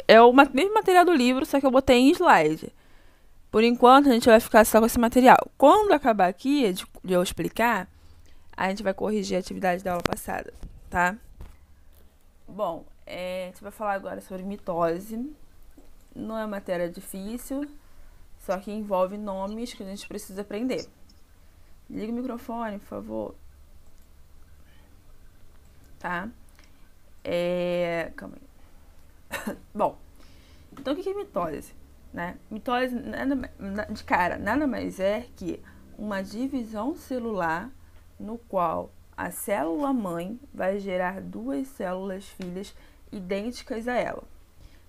é o mesmo material do livro, só que eu botei em slide. Por enquanto, a gente vai ficar só com esse material. Quando acabar aqui de eu explicar, a gente vai corrigir a atividade da aula passada, tá? Bom, a gente vai falar agora sobre mitose. Não é matéria difícil, só que envolve nomes que a gente precisa aprender. Liga o microfone, por favor. Tá? Calma aí. Bom, então o que é mitose? Né? Mitose, de cara, nada mais é que uma divisão celular no qual a célula-mãe vai gerar duas células filhas idênticas a ela.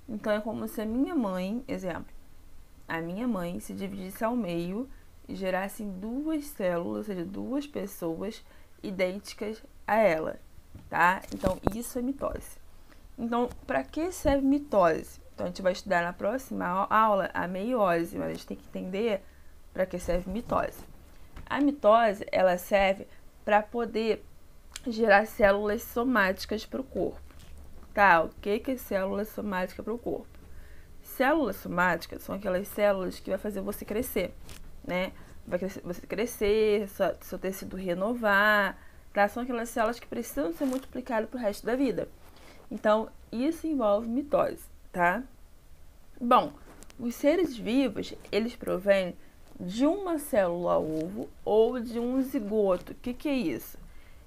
Então, é como se a minha mãe, exemplo, a minha mãe se dividisse ao meio e gerasse duas células, ou seja, duas pessoas idênticas a ela, tá? Então, isso é mitose. Então, para que serve mitose? Então, a gente vai estudar na próxima aula a meiose, mas a gente tem que entender para que serve mitose. A mitose, ela serve para poder gerar células somáticas para o corpo. Tá, o que é célula somática para o corpo? Células somáticas são aquelas células que vai fazer você crescer, né? Vai você crescer, seu tecido renovar, tá? São aquelas células que precisam ser multiplicadas para o resto da vida. Então, isso envolve mitose, tá? Bom, os seres vivos, eles provêm de uma célula ovo ou de um zigoto. O que é isso?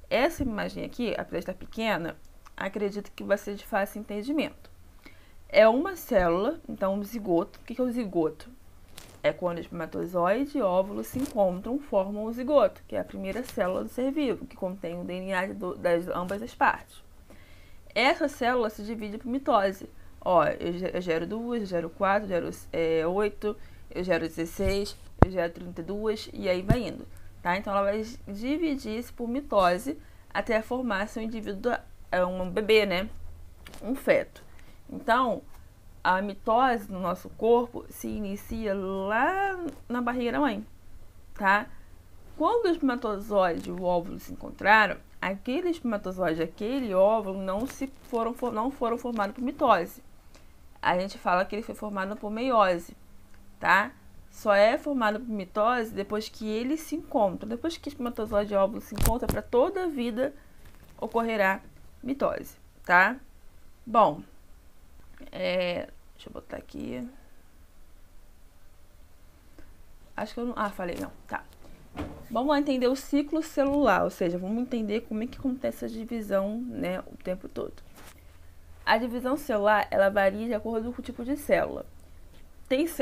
Essa imagem aqui, apesar de estar pequena, acredito que vai ser de fácil entendimento. É uma célula, então um zigoto. O que é o zigoto? É quando o espermatozoide e óvulo se encontram, formam o zigoto, que é a primeira célula do ser vivo, que contém o DNA das ambas as partes. Essa célula se divide por mitose. Ó, eu gero 2, eu gero 4, eu gero 8, eu gero 16, eu gero 32 e aí vai indo. Tá? Então, ela vai dividir-se por mitose até formar-se um indivíduo, um bebê, né? Um feto. Então, a mitose no nosso corpo se inicia lá na barriga da mãe, tá? Quando o espermatozoide e o óvulo se encontraram, aquele espermatozoide e aquele óvulo não foram formados por mitose. A gente fala que ele foi formado por meiose, tá? Só é formado por mitose depois que eles se encontram. Depois que o espermatozoide e o óvulo se encontram, para toda a vida ocorrerá mitose, tá? Bom, deixa eu botar aqui. Acho que eu não... Ah, falei, não, tá. Vamos lá entender o ciclo celular, ou seja, vamos entender como é que acontece a divisão, né, o tempo todo. A divisão celular, ela varia de acordo com o tipo de célula.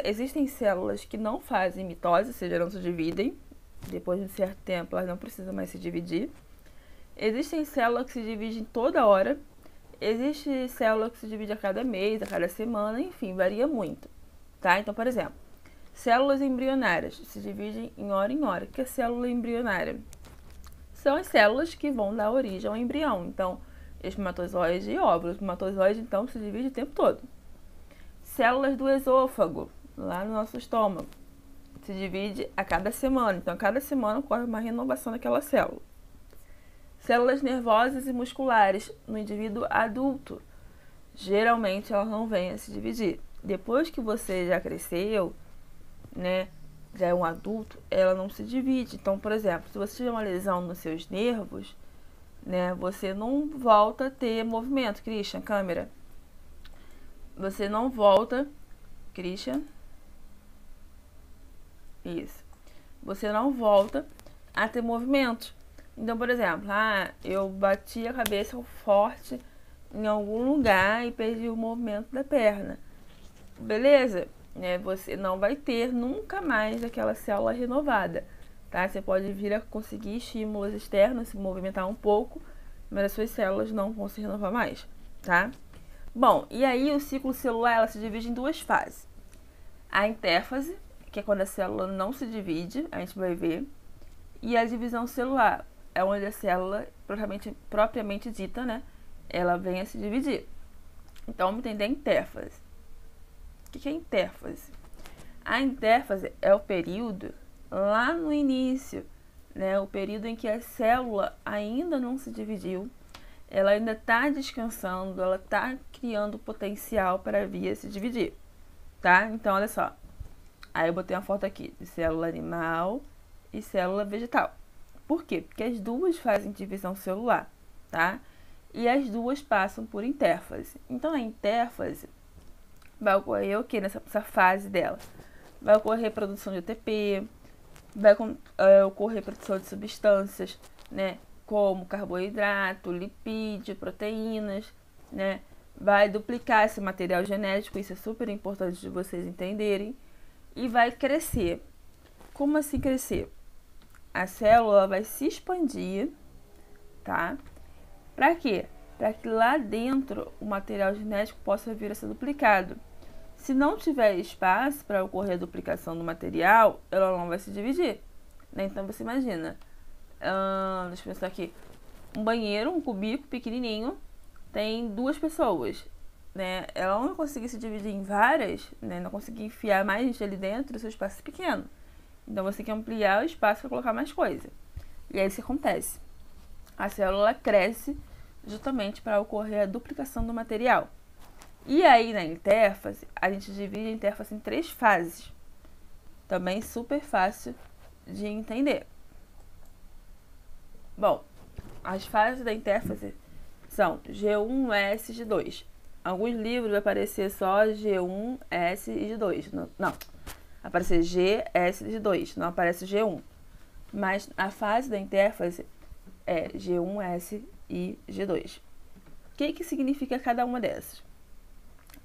Existem células que não fazem mitose, ou seja, não se dividem. Depois de um certo tempo, elas não precisam mais se dividir. Existem células que se dividem toda hora. Existe célula que se divide a cada mês, a cada semana, enfim, varia muito. Tá? Então, por exemplo, células embrionárias se dividem em hora. O que é célula embrionária? São as células que vão dar origem ao embrião. Então, espermatozoide e óvulo. O espermatozoide, então, se divide o tempo todo. Células do esôfago, lá no nosso estômago, se divide a cada semana. Então, a cada semana ocorre uma renovação daquela célula. Células nervosas e musculares no indivíduo adulto. Geralmente, elas não vêm a se dividir. Depois que você já cresceu, né, já é um adulto, ela não se divide. Então, por exemplo, se você tiver uma lesão nos seus nervos, né, você não volta a ter movimento. Christian, câmera. Você não volta, Christian. Isso. Você não volta a ter movimento. Então, por exemplo, eu bati a cabeça forte em algum lugar e perdi o movimento da perna. Beleza? Você não vai ter nunca mais aquela célula renovada, tá? Você pode vir a conseguir estímulos externos, se movimentar um pouco, mas as suas células não vão se renovar mais, tá? Bom, e aí o ciclo celular, ela se divide em duas fases. A intérfase, que é quando a célula não se divide, a gente vai ver, e a divisão celular, é onde a célula, propriamente dita, né, ela vem a se dividir. Então, vamos entender a intérfase. O que é intérfase? A intérfase é o período lá no início, né, o período em que a célula ainda não se dividiu, ela ainda está descansando, ela está criando potencial para vir a se dividir, tá? Então, olha só. Aí eu botei uma foto aqui de célula animal e célula vegetal. Por quê? Porque as duas fazem divisão celular, tá? E as duas passam por intérfase. Então, a intérfase vai ocorrer o que nessa fase dela? Vai ocorrer produção de ATP, vai ocorrer produção de substâncias, né? Como carboidrato, lipídio, proteínas, né? Vai duplicar esse material genético, isso é super importante de vocês entenderem. E vai crescer. Como assim crescer? A célula vai se expandir, tá? Para quê? Para que lá dentro o material genético possa vir a ser duplicado. Se não tiver espaço para ocorrer a duplicação do material, ela não vai se dividir, né? Então você imagina, deixa eu pensar aqui, um banheiro, um cubículo pequenininho, tem 2 pessoas, né? Ela não vai conseguir se dividir em várias, né? Não conseguir enfiar mais gente ali dentro, o seu espaço é pequeno. Então você tem que ampliar o espaço para colocar mais coisa. E aí isso acontece. A célula cresce justamente para ocorrer a duplicação do material. E aí na intérfase, a gente divide a intérfase em 3 fases. Também super fácil de entender. Bom, as fases da intérfase são G1, S e G2. Alguns livros vai aparecer só G1, S e G2. Não, aparecer G, S e G2, não aparece G1. Mas a fase da intérfase é G1, S e G2. O que significa cada uma dessas?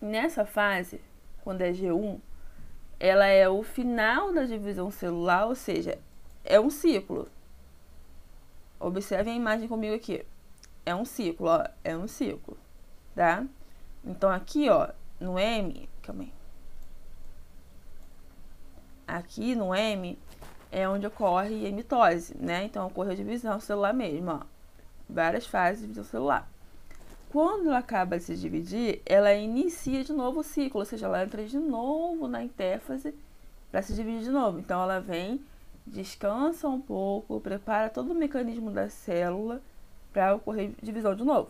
Nessa fase, quando é G1, ela é o final da divisão celular, ou seja, é um ciclo. Observem a imagem comigo aqui. É um ciclo, ó, é um ciclo, tá? Então aqui, ó, no M, calma aí. Aqui no M é onde ocorre a mitose, né? Então ocorre a divisão celular mesmo, ó. Várias fases de divisão celular. Quando ela acaba de se dividir, ela inicia de novo o ciclo, ou seja, ela entra de novo na intérfase para se dividir de novo. Então ela vem, descansa um pouco, prepara todo o mecanismo da célula para ocorrer divisão de novo.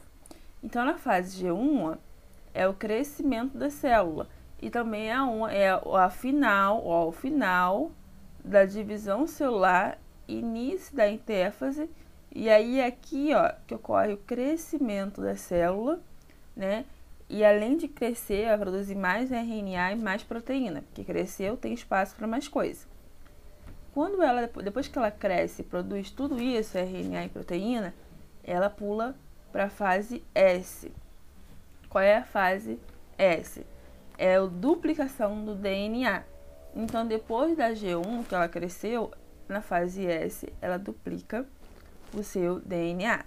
Então na fase G1, ó, é o crescimento da célula e também é o final da divisão celular, início da intérfase. E aí aqui, ó, que ocorre o crescimento da célula, né? E além de crescer, vai produzir mais RNA e mais proteína, porque cresceu, tem espaço para mais coisa. Quando ela, depois que ela cresce e produz tudo isso, RNA e proteína, ela pula para a fase S. Qual é a fase S? É a duplicação do DNA. Então, depois da G1, que ela cresceu, na fase S, ela duplica o seu DNA.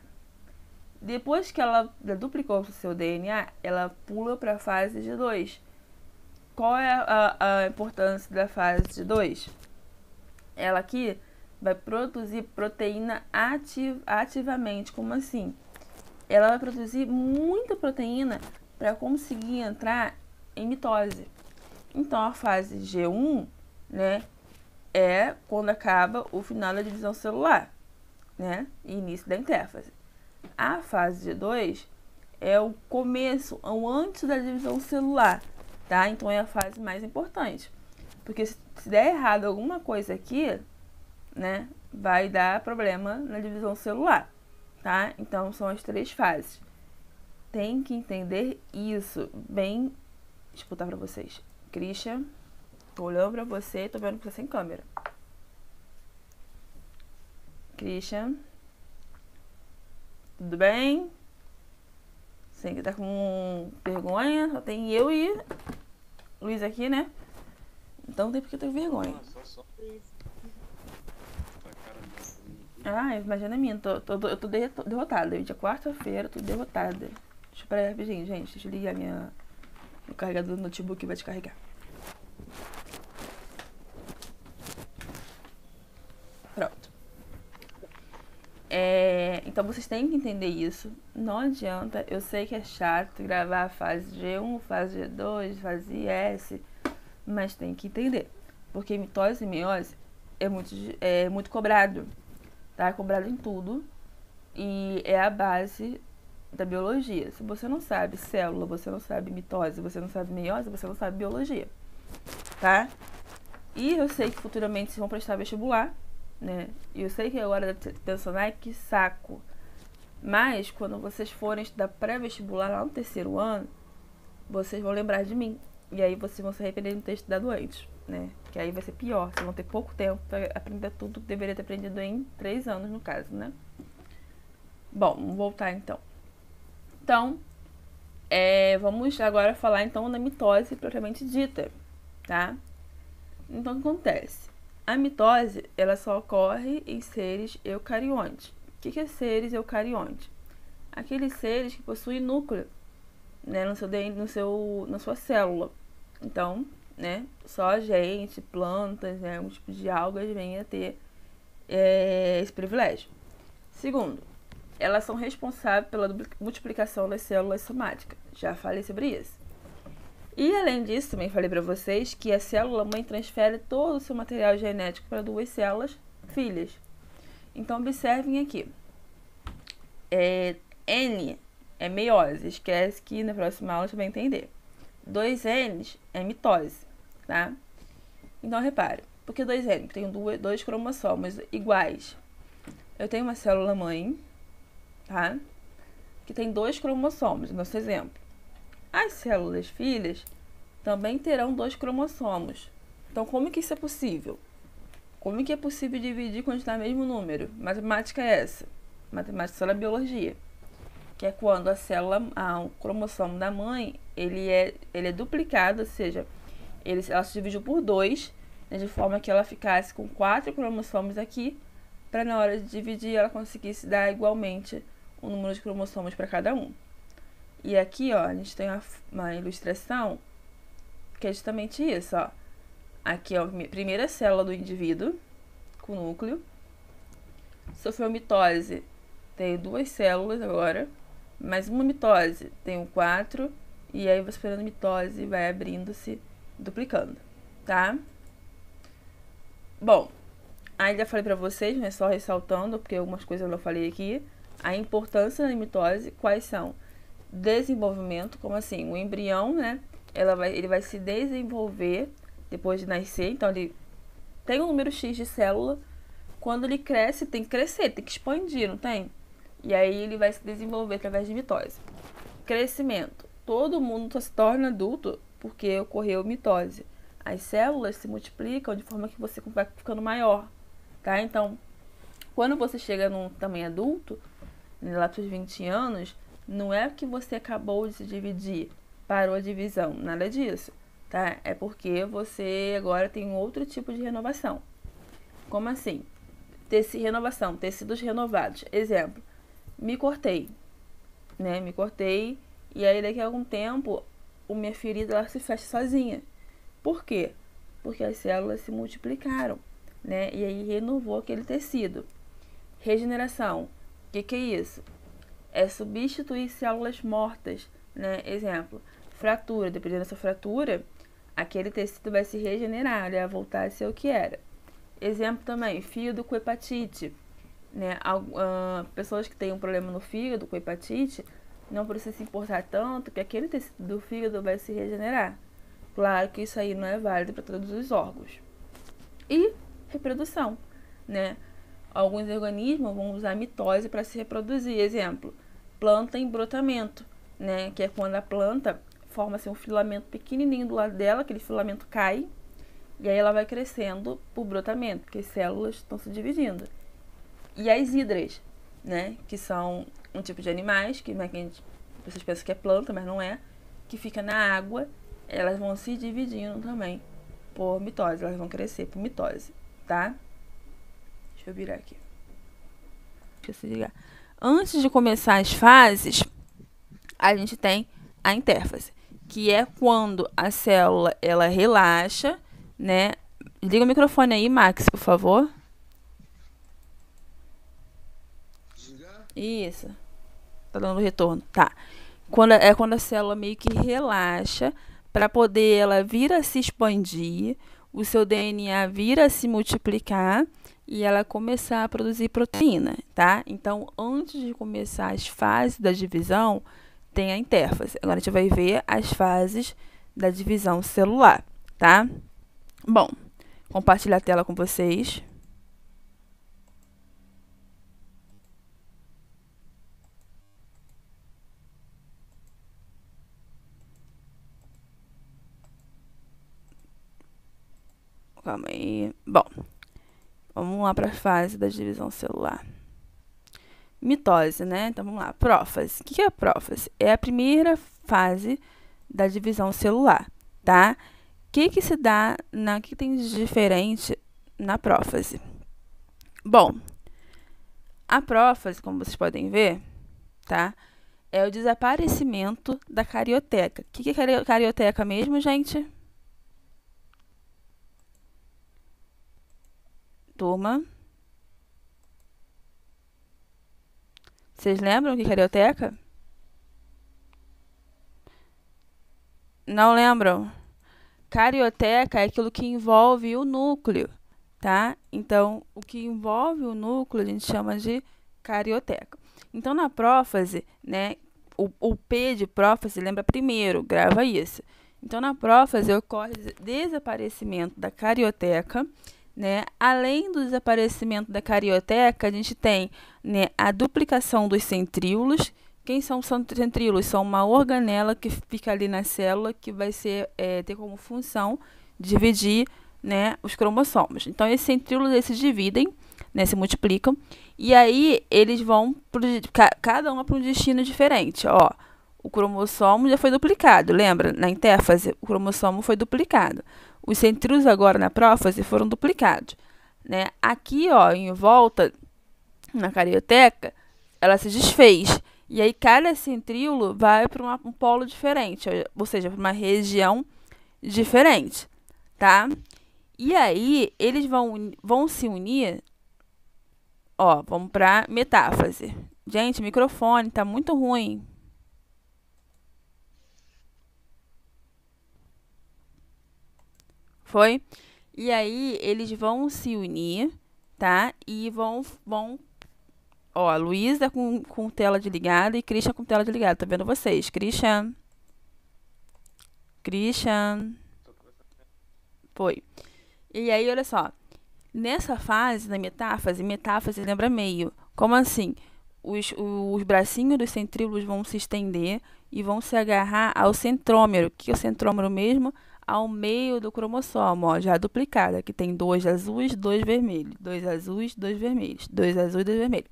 Depois que ela duplicou o seu DNA, ela pula para a fase G2. Qual é a importância da fase G2? Ela aqui vai produzir proteína ativamente. Como assim? Ela vai produzir muita proteína para conseguir entrar em mitose. Então, a fase G1, né, é quando acaba o final da divisão celular, né, e início da intérfase. A fase G2 é o começo, o antes da divisão celular, tá? Então, é a fase mais importante. Porque se der errado alguma coisa aqui, né, vai dar problema na divisão celular, tá? Então, são as 3 fases. Tem que entender isso bem. Deixa eu botar pra vocês. Christian, tô olhando pra você, tô vendo que você sem câmera. Christian, tudo bem? Você que tá com vergonha, só tem eu e Luiz aqui, né? Então tem porque eu tenho vergonha. Ah, imagina a minha, eu tô derrotada. Hoje é quarta-feira, tô derrotada. Deixa eu parar rapidinho, gente. Deixa eu ligar o carregador do notebook vai descarregar. Pronto. Então vocês têm que entender isso. Não adianta, eu sei que é chato gravar a fase G1, fase G2, fase S, mas tem que entender. Porque mitose e meiose é muito cobrado. Tá? É cobrado em tudo. E é a base da biologia. Se você não sabe célula, você não sabe mitose, você não sabe meiose, você não sabe biologia, tá? E eu sei que futuramente vocês vão prestar vestibular, né? E eu sei que agora deve ter pensando, ai, que saco. Mas, quando vocês forem estudar pré-vestibular lá no 3º ano, vocês vão lembrar de mim. E aí vocês vão se arrepender de não ter estudado antes, né? Que aí vai ser pior. Vocês vão ter pouco tempo para aprender tudo que deveria ter aprendido em 3 anos, no caso, né? Bom, vamos voltar então. Então, vamos agora falar então da mitose propriamente dita, tá? Então, o que acontece? A mitose, ela só ocorre em seres eucariontes. O que é seres eucariontes? Aqueles seres que possuem núcleo, né, na sua célula. Então, né, só a gente, plantas, né, um tipo de algas vêm a ter esse privilégio. Segundo, elas são responsáveis pela multiplicação das células somáticas. Já falei sobre isso. E além disso, também falei para vocês que a célula mãe transfere todo o seu material genético para 2 células filhas. Então, observem aqui. N é meiose. Esquece que na próxima aula você vai entender. 2 N's é mitose, tá? Então, repare. Por que 2 N? Porque tem 2 cromossomos iguais. Eu tenho uma célula mãe, tá? Que tem 2 cromossomos, nosso exemplo. As células filhas também terão 2 cromossomos. Então, como que isso é possível? Como que é possível dividir quando está no mesmo número? Matemática é essa. Matemática só da biologia. Que é quando a célula, o cromossomo da mãe, ele é duplicado, ou seja, ela se dividiu por 2, né, de forma que ela ficasse com 4 cromossomos aqui, para na hora de dividir ela conseguisse dar igualmente o número de cromossomos para cada um. E aqui, ó, a gente tem uma ilustração que é justamente isso, ó. Aqui, ó, a primeira célula do indivíduo, com núcleo. Sofreu mitose, tem 2 células agora, mais uma mitose, tem 4, e aí vai esperando mitose, vai abrindo-se, duplicando, tá? Bom, aí já falei pra vocês, mas só ressaltando, porque algumas coisas eu não falei aqui, a importância da mitose, quais são? Desenvolvimento, como assim? O embrião, né? Ele vai se desenvolver depois de nascer, então ele tem um número X de célula. Quando ele cresce, tem que crescer, tem que expandir, não tem? E aí ele vai se desenvolver através de mitose. Crescimento. Todo mundo só se torna adulto porque ocorreu mitose. As células se multiplicam de forma que você vai ficando maior, tá? Então, quando você chega num tamanho adulto, lá para os 20 anos, não é que você acabou de se dividir, parou a divisão, nada disso, tá? É porque você agora tem um outro tipo de renovação. Como assim? Renovação, tecidos renovados. Exemplo, me cortei, né? Me cortei e aí daqui a algum tempo a minha ferida ela se fecha sozinha. Por quê? Porque as células se multiplicaram, né? E aí renovou aquele tecido. Regeneração. O que é isso? É substituir células mortas, né? Exemplo, fratura. Dependendo dessa fratura, aquele tecido vai se regenerar, ele vai voltar a ser o que era. Exemplo também, fígado com hepatite, né? Pessoas que têm um problema no fígado com hepatite, não precisa se importar tanto que aquele tecido do fígado vai se regenerar. Claro que isso aí não é válido para todos os órgãos. E reprodução, né? Alguns organismos vão usar mitose para se reproduzir. Exemplo, planta em brotamento, né? Que é quando a planta forma-se um filamento pequenininho do lado dela, aquele filamento cai, e aí ela vai crescendo por brotamento, porque as células estão se dividindo. E as hidras, né? Que são um tipo de animais, que vocês pensam que é planta, mas não é, que fica na água, elas vão se dividindo também por mitose, elas vão crescer por mitose, tá? Deixa eu virar aqui. Deixa eu ligar. Antes de começar as fases, a gente tem a intérfase, que é quando a célula ela relaxa, né? Liga o microfone aí, Max, por favor. Isso. Tá dando retorno. Tá. Quando a célula meio que relaxa para poder ela vir a se expandir, o seu DNA vir a se multiplicar e ela começar a produzir proteína, tá? Então, antes de começar as fases da divisão, tem a intérfase. Agora a gente vai ver as fases da divisão celular, tá? Bom, compartilhar a tela com vocês. Calma aí. Bom, vamos lá para a fase da divisão celular. Mitose, né? Então vamos lá. Prófase. O que é a prófase? É a primeira fase da divisão celular, tá? O que se dá, o que tem de diferente na prófase? Bom, a prófase, como vocês podem ver, tá? É o desaparecimento da carioteca. O que é carioteca mesmo, gente? Turma. Vocês lembram o que é carioteca? Não lembram? Carioteca é aquilo que envolve o núcleo, tá? Então, o que envolve o núcleo a gente chama de carioteca. Então, na prófase, né, o P de prófase lembra primeiro, grava isso. Então, na prófase ocorre desaparecimento da carioteca, né? Além do desaparecimento da carioteca, a gente tem, né, a duplicação dos centríolos. Quem são os centríolos? São uma organela que fica ali na célula que vai ter como função dividir, né, os cromossomos. Então, esses centríolos eles se dividem, né, se multiplicam, e aí eles vão, cada um para um destino diferente. Ó, o cromossomo já foi duplicado, lembra? Na intérfase, o cromossomo foi duplicado. Os centríolos agora na prófase foram duplicados, né? Aqui, ó, em volta, na carioteca, ela se desfez. E aí, cada centríolo vai para um polo diferente, ou seja, para uma região diferente, tá? E aí, eles vão se unir, ó, vamos para metáfase. Gente, o microfone tá muito ruim. Foi? E aí, eles vão se unir, tá? E vão ó, a Luísa com tela desligada e Christian com tela desligada. Tá vendo vocês? Christian. Foi. E aí, olha só. Nessa fase, na metáfase lembra meio. Como assim? Os bracinhos dos centríolos vão se estender e vão se agarrar ao centrômero. O que é o centrômero mesmo? Ao meio do cromossomo, ó, já duplicado. Aqui tem 2 azuis, 2 vermelhos. 2 azuis, 2 vermelhos. 2 azuis, 2 vermelhos.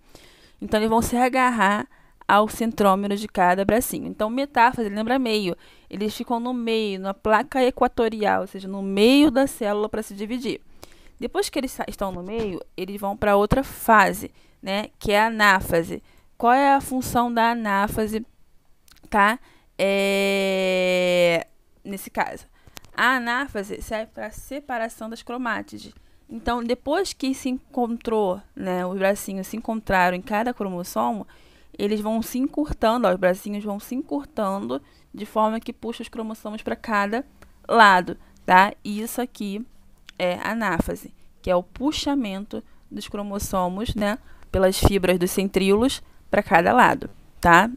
Então, eles vão se agarrar ao centrômero de cada bracinho. Então, metáfase lembra meio. Eles ficam no meio, na placa equatorial, ou seja, no meio da célula para se dividir. Depois que eles estão no meio, eles vão para outra fase, né, que é a anáfase. Qual é a função da anáfase, tá? Nesse caso, a anáfase serve para a separação das cromátides. Então, depois que se encontrou, né, os bracinhos se encontraram em cada cromossomo, eles vão se encurtando, ó, os bracinhos vão se encurtando de forma que puxa os cromossomos para cada lado, tá? E isso aqui é a anáfase, que é o puxamento dos cromossomos, né, pelas fibras dos centríolos para cada lado, tá?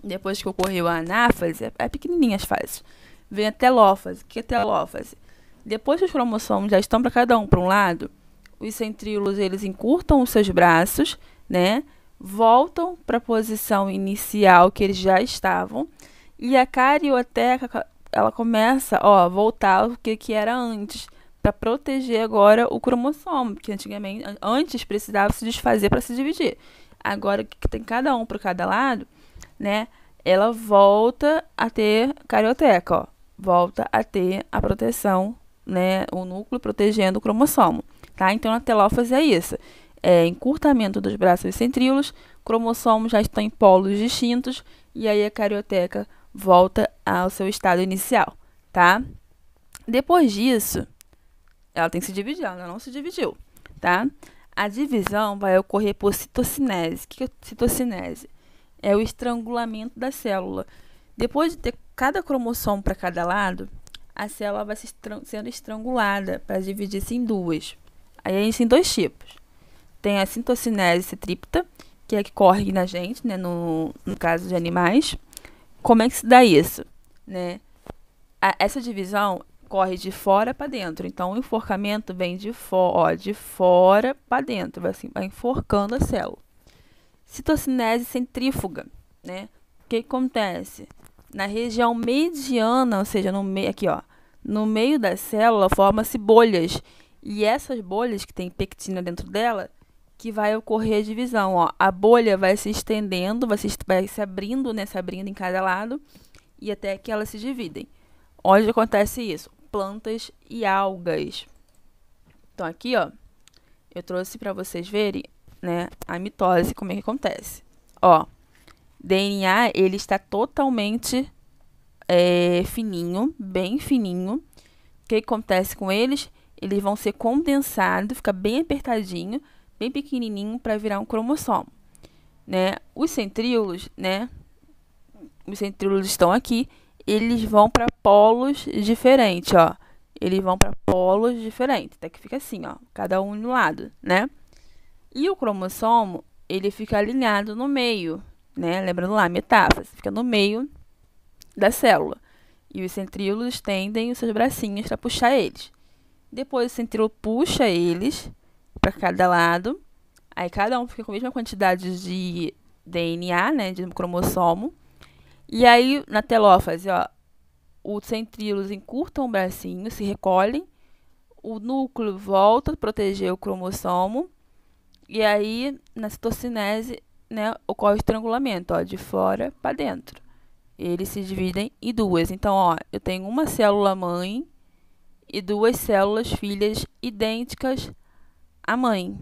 Depois que ocorreu a anáfase, é pequenininha as fases, vem a telófase. O que é telófase? Depois que os cromossomos já estão para cada um para um lado, os centríolos eles encurtam os seus braços, né? Voltam para a posição inicial que eles já estavam, e a carioteca ela começa, ó, a voltar ao que era antes, para proteger agora o cromossomo, que antes precisava se desfazer para se dividir. Agora que tem cada um para cada lado, né? Ela volta a ter carioteca, ó, volta a ter a proteção, né? O núcleo protegendo o cromossomo, tá? Então a telófase é isso. É encurtamento dos braços centríolos, cromossomos já estão em polos distintos e aí a carioteca volta ao seu estado inicial, tá? Depois disso, ela tem que se dividir, ela não se dividiu, tá? A divisão vai ocorrer por citocinese. O que é citocinese? É o estrangulamento da célula. Depois de ter cada cromossomo para cada lado, a célula vai sendo estrangulada para dividir-se em duas. Aí a gente tem dois tipos. Tem a citocinese centrípeta, que é a que corre na gente, né, no caso de animais. Como é que se dá isso? Né? Essa divisão corre de fora para dentro. Então, o enforcamento vem de fora para dentro. Vai enforcando a célula. Citocinese centrífuga, né? O que acontece? Na região mediana, ou seja, aqui, ó, no meio da célula, forma-se bolhas. E essas bolhas, que tem pectina dentro dela, que vai ocorrer a divisão. Ó. A bolha vai se estendendo, vai se abrindo, né? Se abrindo em cada lado, e até que elas se dividem. Onde acontece isso? Plantas e algas. Então, aqui, ó, eu trouxe para vocês verem, né, a mitose, como é que acontece. Ó, DNA, ele está totalmente fininho, bem fininho. O que acontece com eles? Eles vão ser condensados, fica bem apertadinho, bem pequenininho para virar um cromossomo, né? Os centríolos, né? Os centríolos estão aqui, eles vão para polos diferentes, ó. Eles vão para polos diferentes, até que fica assim, ó, cada um no lado, né? E o cromossomo, ele fica alinhado no meio, né? Lembrando lá, metáfase, fica no meio da célula. E os centríolos estendem os seus bracinhos para puxar eles. Depois o centríolo puxa eles para cada lado. Aí cada um fica com a mesma quantidade de DNA, né, de cromossomo. E aí na telófase, ó, os centríolos encurtam o bracinho, se recolhem. O núcleo volta a proteger o cromossomo. E aí na citocinese, né, ocorre o estrangulamento, ó, de fora para dentro. Eles se dividem em duas. Então, ó, eu tenho uma célula mãe e duas células filhas idênticas à mãe.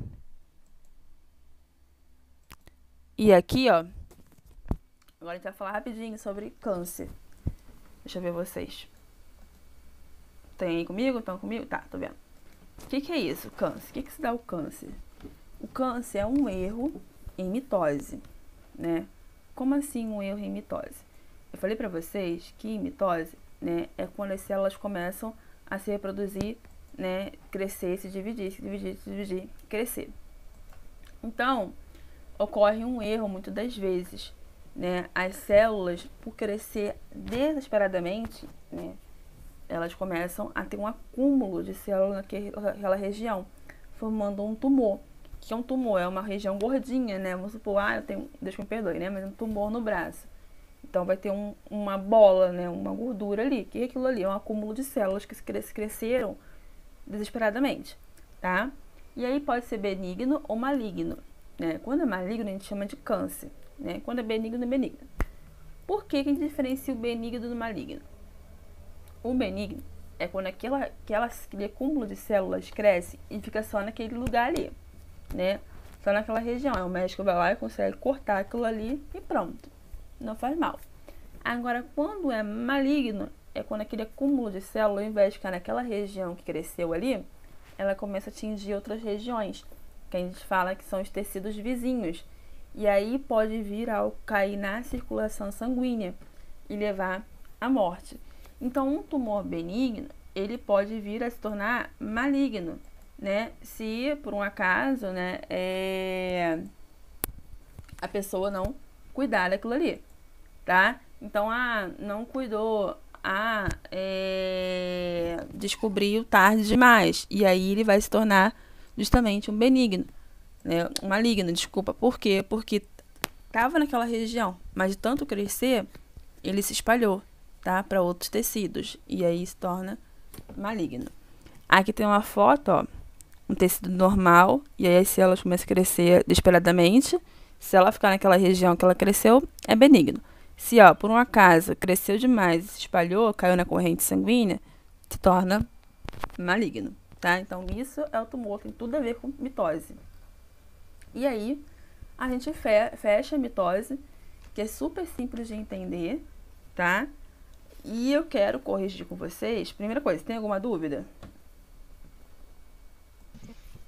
E aqui, ó, agora a gente vai falar rapidinho sobre câncer. Deixa eu ver vocês. Tem aí comigo? Estão comigo? Tá, tô vendo. O que é isso, câncer? O que se dá o câncer? O câncer é um erro em mitose, né? Como assim um erro em mitose? Eu falei pra vocês que mitose, né, é quando as células começam a se reproduzir, né, crescer, se dividir, crescer. Então, ocorre um erro muitas das vezes, né? As células, por crescer desesperadamente, né, elas começam a ter um acúmulo de células naquela região, formando um tumor. O que é um tumor? É uma região gordinha, né? Vamos supor, eu tenho, Deus me perdoe, né? Mas um tumor no braço. Então, vai ter uma bola, né? Uma gordura ali. O que é aquilo ali? É um acúmulo de células que cresceram desesperadamente, tá? E aí pode ser benigno ou maligno, né? Quando é maligno, a gente chama de câncer, né? Quando é benigno, é benigno. Por que a gente diferencia o benigno do maligno? O benigno é quando aquele acúmulo de células cresce e fica só naquele lugar ali, né? Só naquela região. Aí o médico vai lá e consegue cortar aquilo ali e pronto. Não faz mal. Agora, quando é maligno, é quando aquele acúmulo de células, ao invés de ficar naquela região que cresceu ali, ela começa a atingir outras regiões, que a gente fala que são os tecidos vizinhos. E aí pode vir a cair na circulação sanguínea e levar à morte. Então, um tumor benigno, ele pode vir a se tornar maligno, né? Se, por um acaso, né, a pessoa não cuidar daquilo ali, tá? Então, não cuidou, descobriu tarde demais. E aí ele vai se tornar justamente um benigno, né? Um maligno, desculpa. Por quê? Porque estava naquela região, mas de tanto crescer, ele se espalhou, tá? Para outros tecidos. E aí se torna maligno. Aqui tem uma foto, ó. Um tecido normal. E aí as células começam a crescer desesperadamente. Se ela ficar naquela região que ela cresceu, é benigno. Se, ó, por um acaso, cresceu demais, se espalhou, caiu na corrente sanguínea, se torna maligno, tá? Então, isso é o tumor, tem tudo a ver com mitose. E aí, a gente fecha a mitose, que é super simples de entender, tá? E eu quero corrigir com vocês. Primeira coisa, tem alguma dúvida?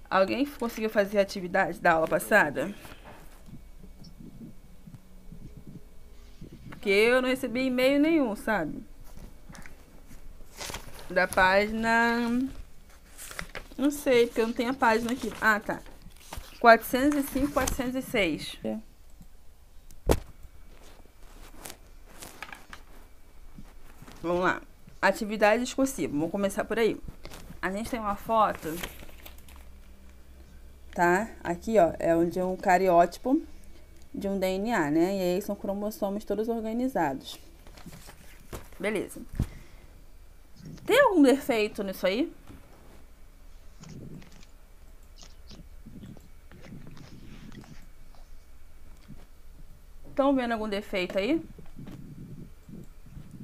Alguém conseguiu fazer a atividade da aula passada? Porque eu não recebi e-mail nenhum, sabe? Da página Não sei, porque eu não tenho a página aqui. Ah, tá. 405, 406. Vamos lá. Atividade discursiva. Vamos começar por aí. A gente tem uma foto, tá? Aqui, ó, é onde é um cariótipo de um DNA, né? E aí são cromossomos todos organizados. Beleza. Tem algum defeito nisso aí? Estão vendo algum defeito aí?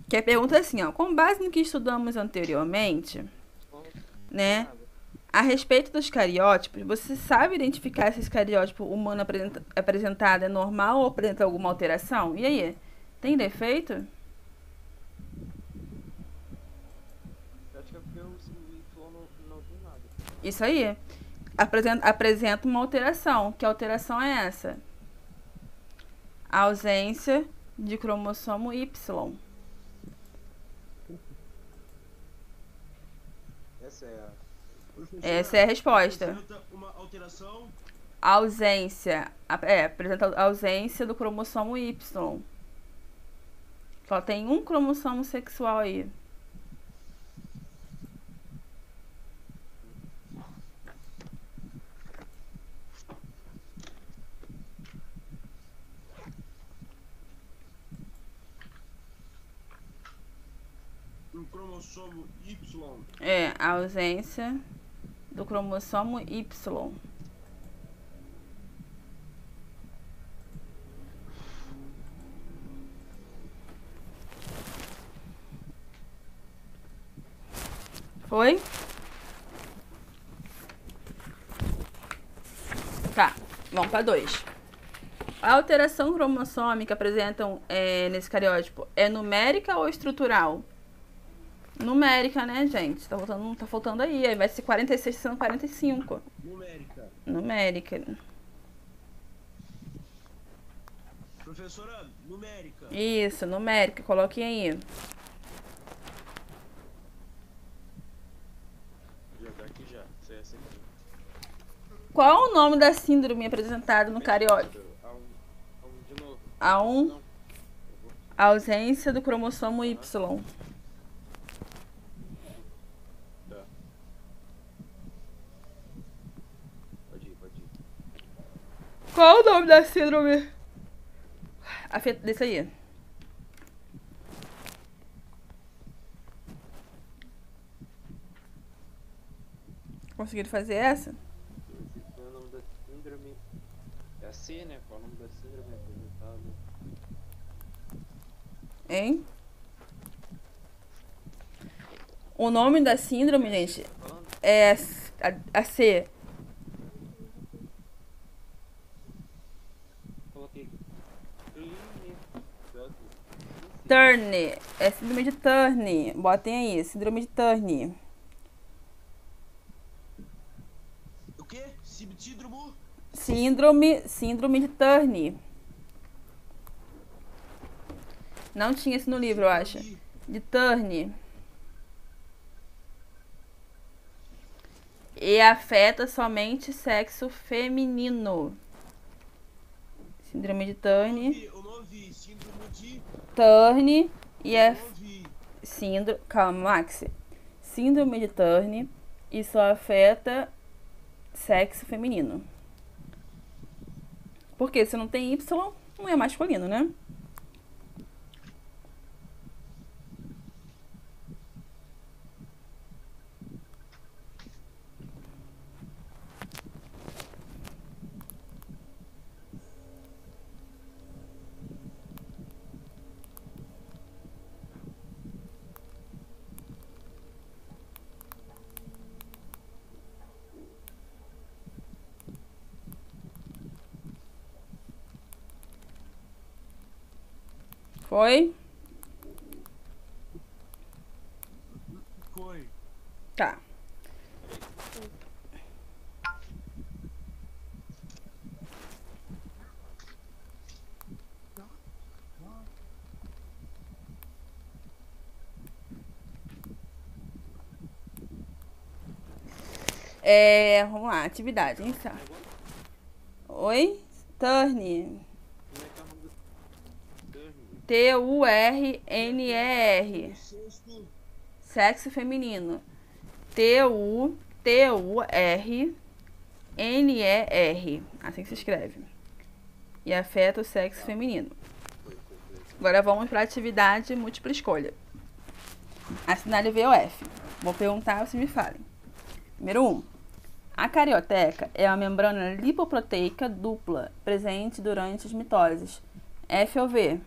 Que a pergunta é assim, ó. Com base no que estudamos anteriormente, né? A respeito dos cariótipos, você sabe identificar se esse cariótipo humano apresentado é normal ou apresenta alguma alteração? E aí? Tem defeito? Acho que é porque o Y não viu nada. Isso aí. Apresenta uma alteração. Que alteração é essa? A ausência de cromossomo Y. Essa é a. Essa é a resposta. Apresenta uma alteração. Ausência. Apresenta a ausência do cromossomo Y. Só tem um cromossomo sexual aí. Um cromossomo Y. É, a ausência do cromossomo Y. Foi? Tá, vamos para 2. A alteração cromossômica apresentam nesse cariótipo é numérica ou estrutural? Numérica, né, gente? Tá faltando aí. Aí vai ser 46 sendo 45. Numérica. Numérica. Professora, numérica. Isso, numérica. Coloquem aí. Já tá aqui já. Isso é assim. Qual o nome da síndrome apresentada no cariótipo? A1 de novo. A1, Não. ausência do cromossomo Y. Tá. Pode ir. Qual o nome da síndrome? Desse aí. Conseguiram fazer essa? Qual é o nome da síndrome? É a C, né? Qual é o nome da síndrome apresentada? Hein? O nome da síndrome, gente, Falando? é a C. Coloquei. Turner. É síndrome de Turner. Botem aí, síndrome de Turner. O quê? Síndrome? Síndrome de Turner. Não tinha isso no livro, eu acho. De Turner. E afeta somente sexo feminino. Síndrome de Turner. Eu não ouvi. Síndrome de. Turner e Eu não ouvi. síndrome. Calma, Max. Síndrome de Turner e só afeta sexo feminino. Porque se não tem Y, não é masculino, né? Foi? Foi. Tá. Vamos lá, atividade. Iniciar. Oi? Turner. Como é que é o nome do Turner? T-U-R-N-E-R. Sexto. Sexo feminino. T-U-R-N-E-R. Assim que se escreve. E afeta o sexo feminino. Agora vamos para a atividade múltipla escolha. Assinale V ou F. Vou perguntar, vocês me falem. Número 1. A carioteca é uma membrana lipoproteica dupla presente durante as mitoses. F ou V?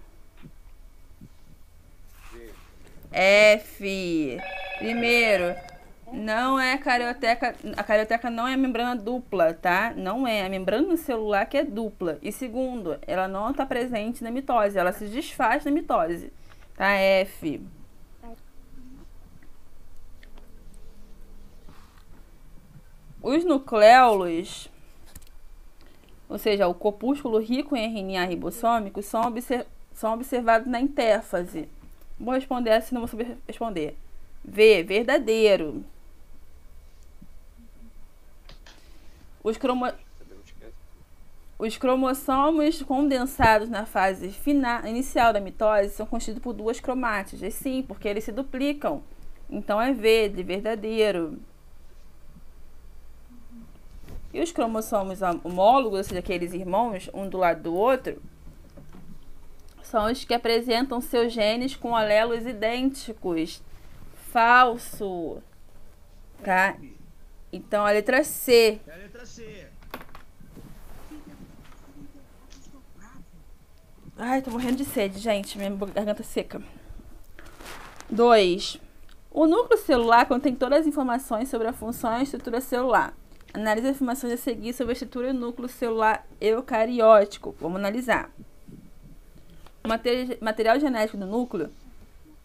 F. Primeiro, não é carioteca. A carioteca não é membrana dupla, tá? Não é. A membrana celular que é dupla. E segundo, ela não está presente na mitose. Ela se desfaz na mitose. Tá? F. Os nucléolos, ou seja, o corpúsculo rico em RNA ribossômico, são observados na intérfase. Vou responder assim, não vou saber responder. V, verdadeiro. Os cromossomos condensados na fase inicial da mitose são constituídos por duas cromátides. Sim, porque eles se duplicam. Então é V, de verdadeiro. E os cromossomos homólogos, ou seja, aqueles irmãos, um do lado do outro, são os que apresentam seus genes com alelos idênticos. Falso. Tá? Então, a letra C. É a letra C. Ai, tô morrendo de sede, gente. Minha garganta seca. 2. O núcleo celular contém todas as informações sobre a função e a estrutura celular. Analise as informações a seguir sobre a estrutura e o núcleo celular eucariótico. Vamos analisar. O material genético do núcleo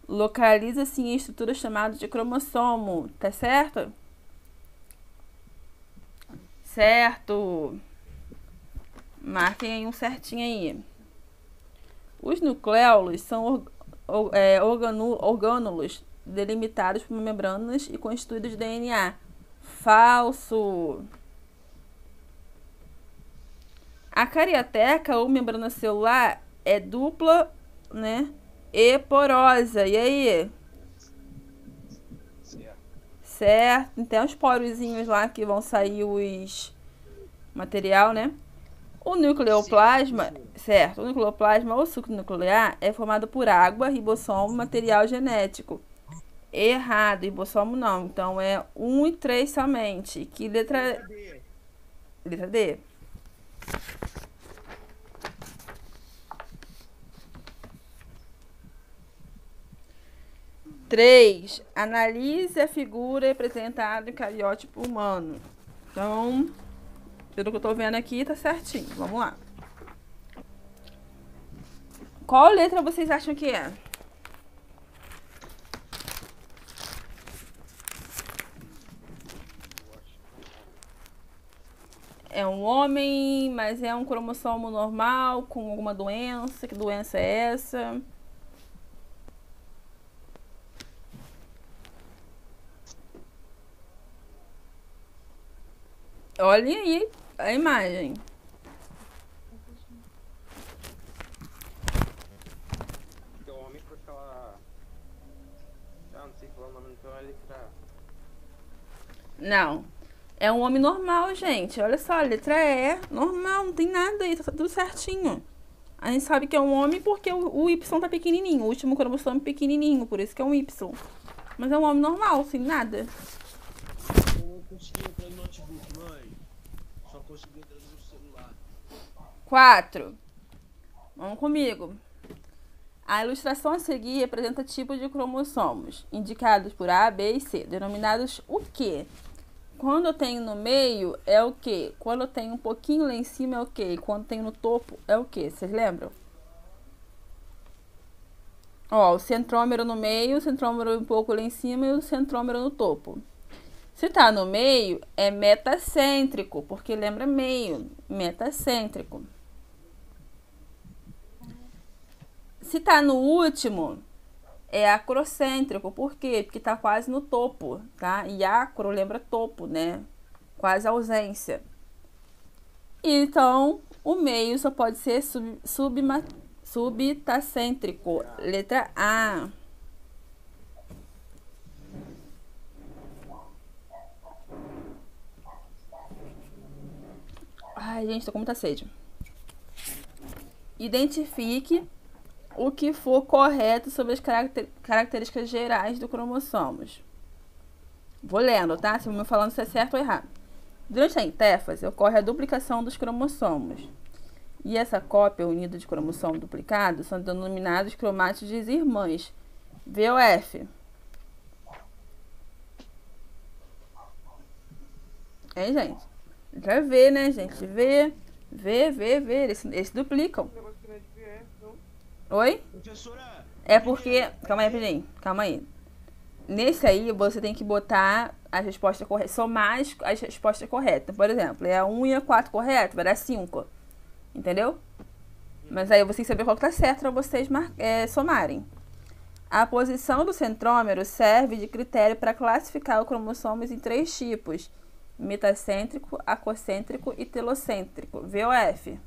localiza-se em estrutura chamada de cromossomo. Tá certo? Certo. Marquem aí um certinho aí. Os nucléolos são orgânulos delimitados por membranas e constituídos de DNA. Falso. A carioteca ou membrana celular é dupla, né? E porosa. E aí? Certo. Tem uns porozinhos lá que vão sair os material, né? O nucleoplasma, certo? O nucleoplasma ou suco nuclear é formado por água, ribossomo, material genético. Errado, ribossomo não. Então é 1 e 3 somente. Que letra? Letra D. Três. Analise a figura representada em cariótipo humano. Então, pelo que eu tô vendo aqui, tá certinho. Vamos lá. Qual letra vocês acham que é? É um homem, mas é um cromossomo normal, com alguma doença. Que doença é essa? Olhem aí a imagem. Tem um homem com aquela... Ah, não sei falar o nome, então é letra... Não. É um homem normal, gente. Olha só, a letra E. Normal, não tem nada aí, tá tudo certinho. A gente sabe que é um homem porque o Y tá pequenininho. O último cromossomo é pequenininho, por isso que é um Y. Mas é um homem normal, sem nada. Eu não consegui entrar no notebook, mãe. Só consegui entrar no celular. 4. Vamos comigo. A ilustração a seguir representa tipos de cromossomos, indicados por A, B e C, denominados o quê? Quando eu tenho no meio, é o quê? Quando eu tenho um pouquinho lá em cima, é o quê? Quando tenho no topo, é o quê? Vocês lembram? Ó, o centrômero no meio, o centrômero um pouco lá em cima e o centrômero no topo. Se tá no meio, é metacêntrico, porque lembra meio, metacêntrico. Se tá no último, é acrocêntrico. Por quê? Porque tá quase no topo, tá? E acro lembra topo, né? quase ausência. Então, o meio só pode ser subtacêntrico. Letra A. Ai, gente, tô com muita sede. Identifique o que for correto sobre as características gerais do cromossomos. Vou lendo, tá? Se eu me falando se é certo ou errado. Durante a intéfase, ocorre a duplicação dos cromossomos. E essa cópia unida de cromossomo duplicado são denominados cromátides irmãs. VOF. Hein, gente? Já vê, né, gente? Vê. Eles duplicam. Oi? Professora, É porque... Calma aí, rapidinho. Calma aí. Nesse aí, você tem que botar as respostas corretas. Somar as respostas corretas. Por exemplo, é a 1 e a 4 correto, vai dar 5. Entendeu? Mas aí você tem que saber qual que tá certo para vocês somarem. A posição do centrômero serve de critério para classificar os cromossomos em 3 tipos: metacêntrico, acocêntrico e telocêntrico. VOF.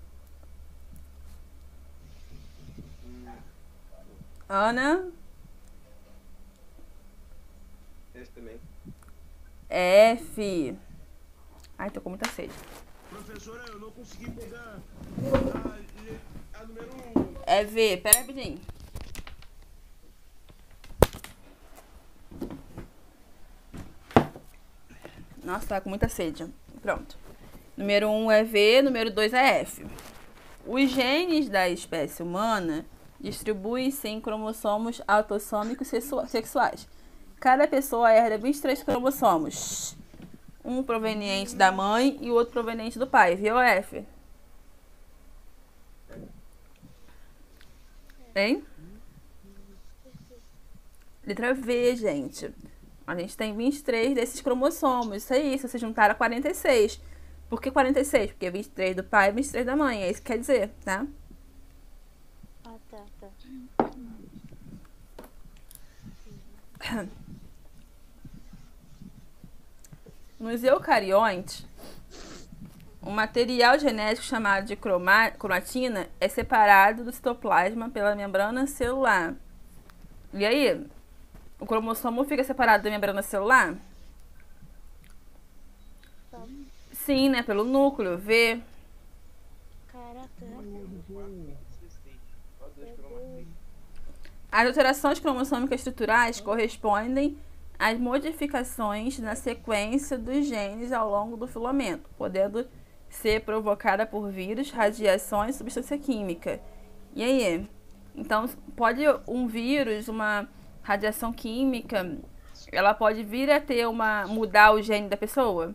Ana? Esse também. F. Ai, tô com muita sede. professora, eu não consegui pegar a número 1. É V. Pera aí, rapidinho. Nossa, tá com muita sede. Pronto. Número 1 é V, número 2 é F. Os genes da espécie humana distribuem-se em cromossomos autossômicos sexuais. Cada pessoa herda 23 cromossomos. Um proveniente da mãe e o outro proveniente do pai. VOF. Hein? Letra V, gente. A gente tem 23 desses cromossomos. Isso aí, se você juntar a 46. Por que 46? Porque 23 do pai e 23 da mãe. É isso que quer dizer, tá? Ah, tá. Nos eucariontes, um material genético chamado de cromatina é separado do citoplasma pela membrana celular. E aí, o cromossomo fica separado da membrana celular? Sim, né? Pelo núcleo, V. Caraca. As alterações cromossômicas estruturais correspondem às modificações na sequência dos genes ao longo do filamento, podendo ser provocada por vírus, radiações e substância química. E aí? Então, pode um vírus, uma radiação química, ela pode vir a ter mudar o gene da pessoa?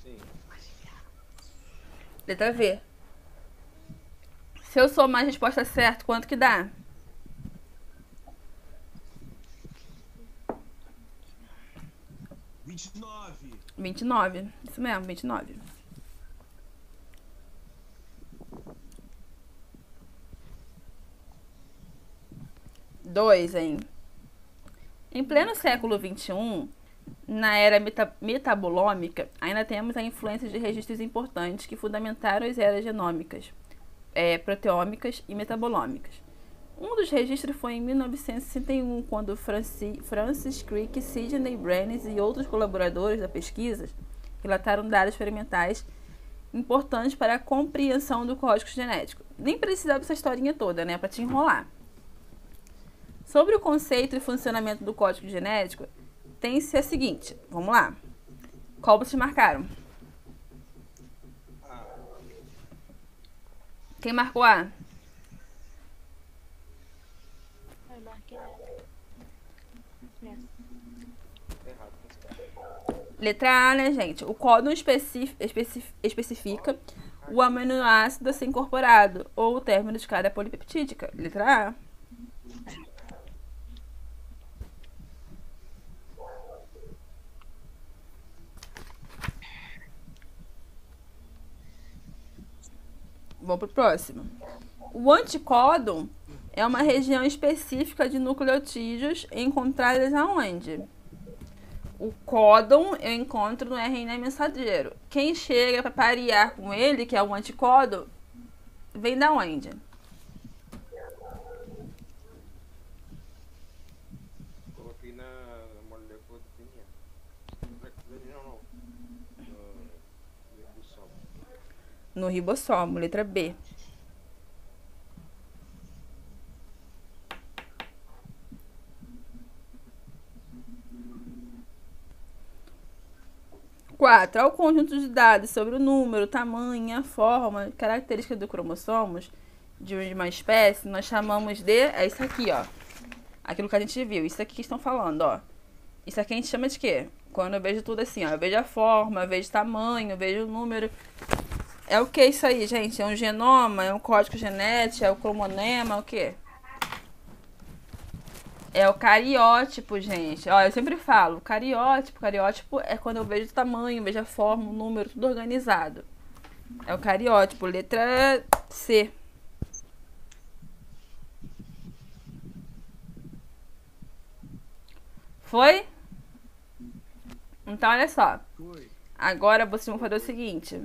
Sim. Letra V. Se eu somar a resposta certa, quanto que dá? 29. Isso mesmo, 29. Dois, hein? Em pleno século XXI, na era metabolômica, ainda temos a influência de registros importantes que fundamentaram as eras genômicas, proteômicas e metabolômicas. Um dos registros foi em 1961, quando Francis Crick, Sidney Brenes e outros colaboradores da pesquisa relataram dados experimentais importantes para a compreensão do código genético. Nem precisava dessa historinha toda, né, para te enrolar. Sobre o conceito e funcionamento do código genético, tem-se a seguinte, vamos lá. Qual vocês marcaram? Quem marcou A? Eu marquei Errado. Letra A, né, gente? O códon especifica o aminoácido a ser incorporado ou o término de cada polipeptídica. Letra A. Vamos pro próximo. O anticódon é uma região específica de nucleotídeos encontradas aonde? O códon eu encontro no RNA mensageiro. Quem chega para parear com ele, que é o anticódon, vem da onde? Coloquei na molécula do DNA. Não. No ribossomo. No ribossomo, letra B. Quatro, ao conjunto de dados sobre o número, tamanho, a forma, características dos cromossomos de uma espécie, nós chamamos de... É isso aqui, ó. Aquilo que a gente viu. Isso aqui que estão falando, ó. Isso aqui a gente chama de quê? Quando eu vejo tudo assim, ó. Eu vejo a forma, eu vejo o tamanho, eu vejo o número. É o que isso aí, gente? É um genoma? É um código genético? É o cromonema? É o quê? É o cariótipo, gente. Ó, eu sempre falo, cariótipo é quando eu vejo o tamanho, vejo a forma, o número, tudo organizado. É o cariótipo, letra C. Foi? Então, olha só. Foi. Agora vocês vão fazer o seguinte.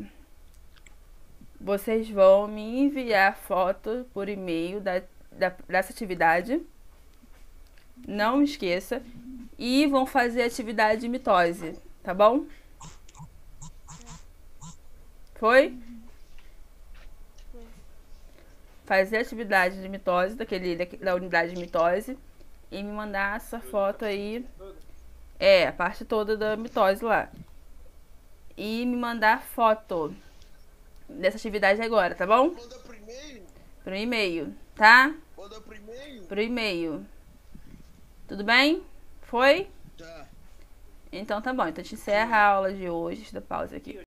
Vocês vão me enviar foto por e-mail dessa atividade. Não me esqueça. E vão fazer atividade de mitose, tá bom? Foi? Fazer atividade de mitose, da unidade de mitose. E me mandar essa foto aí. É, a parte toda da mitose lá. E me mandar foto dessa atividade agora, tá bom? Manda pro e-mail? Pro e-mail, tá? Manda pro e-mail? Pro e-mail. Tudo bem? Foi? Tá. Então tá bom. Então a gente encerra a aula de hoje. Deixa eu dar pausa aqui.